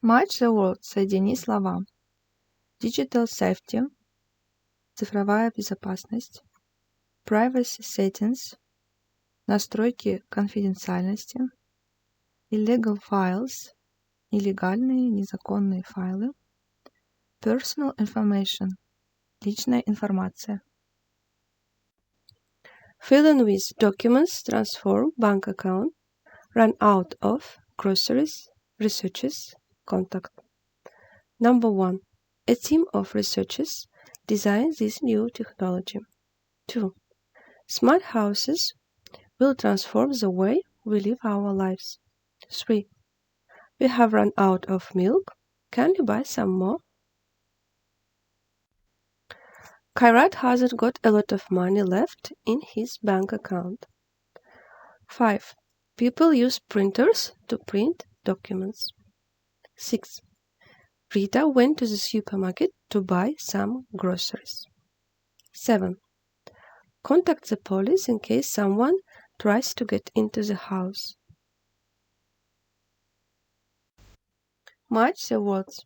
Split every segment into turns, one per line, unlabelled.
Match the words. Соедини слова. Digital safety. Цифровая безопасность. Privacy settings. Настройки конфиденциальности. Illegal files. Нелегальные, незаконные файлы. Personal information. Личная информация. Fill in with documents, transform, bank account, run out of, groceries, researchers, contact. Number 1. A team of researchers designed this new technology. 2. Smart houses will transform the way we live our lives. 3. We have run out of milk. Can you buy some more? Kairat hasn't got a lot of money left in his bank account. 5. People use printers to print documents. 6. Rita went to the supermarket to buy some groceries. 7. Contact the police in case someone tries to get into the house. Match the words.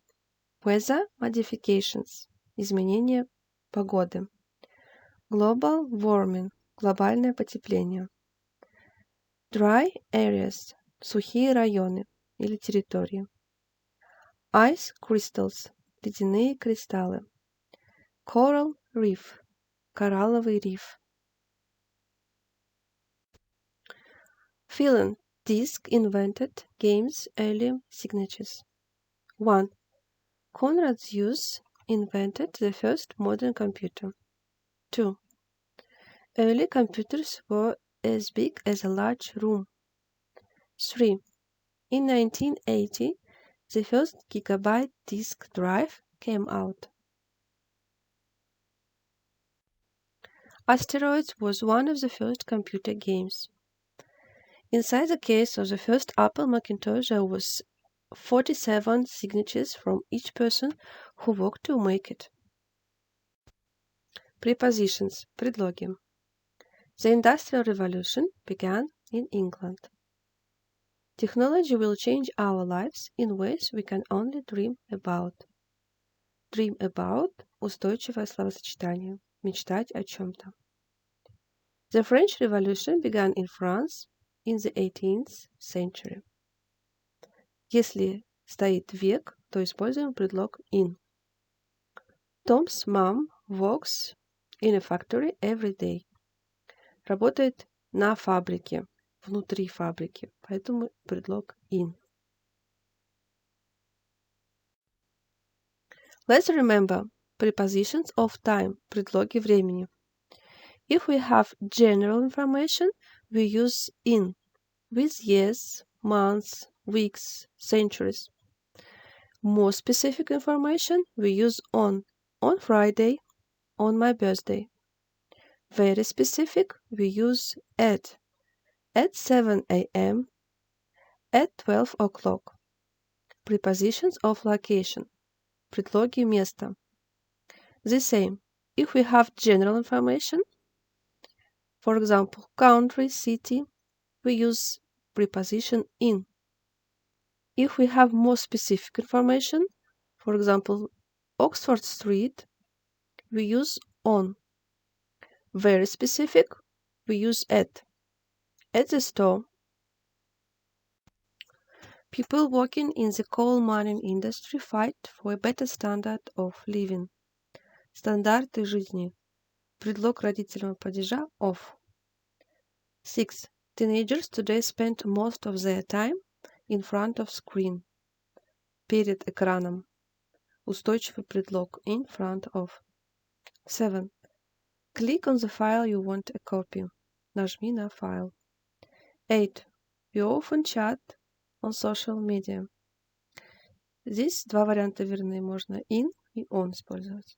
Weather modifications. Изменение погоды. Global warming. Глобальное потепление. Dry areas. Сухие районы или территории. Ice crystals. Ледяные кристаллы. Coral reef. Коралловый риф. Fill-in. Disk invented game's early signatures. 1. Konrad Zuse invented the first modern computer. 2. Early computers were as big as a large room. 3. In 1980, the first gigabyte disk drive came out. Asteroids was one of the first computer games. Inside the case of the first Apple Macintosh there was 47 signatures from each person who worked to make it. Prepositions. Предлоги. The Industrial Revolution began in England. Technology will change our lives in ways we can only dream about. Dream about – устойчивое словосочетание. Мечтать о чем-то. The French Revolution began in France in the 18th century. Если стоит век, то используем предлог in. Tom's mom works in a factory every day. Работает на фабрике, внутри фабрики, поэтому предлог in. Let's remember prepositions of time, предлоги времени. If we have general information, we use in with years, months, weeks, centuries. More specific information, we use on Friday, on my birthday. Very specific, we use at 7 a.m., at 12 o'clock. Prepositions of location, предлоги места. The same, if we have general information, for example, country, city, we use preposition in. If we have more specific information, for example, Oxford Street, we use on. Very specific, we use at. At the store. People working in the coal mining industry fight for a better standard of living. Стандарты жизни. Предлог родительного падежа of. 6. Teenagers today spend most of their time in front of screen. Перед экраном. Устойчивый предлог in front of. 7. Click on the file you want a copy. Нажми на файл. 8. We often chat on social media. Здесь два варианта верны. Можно in и on использовать.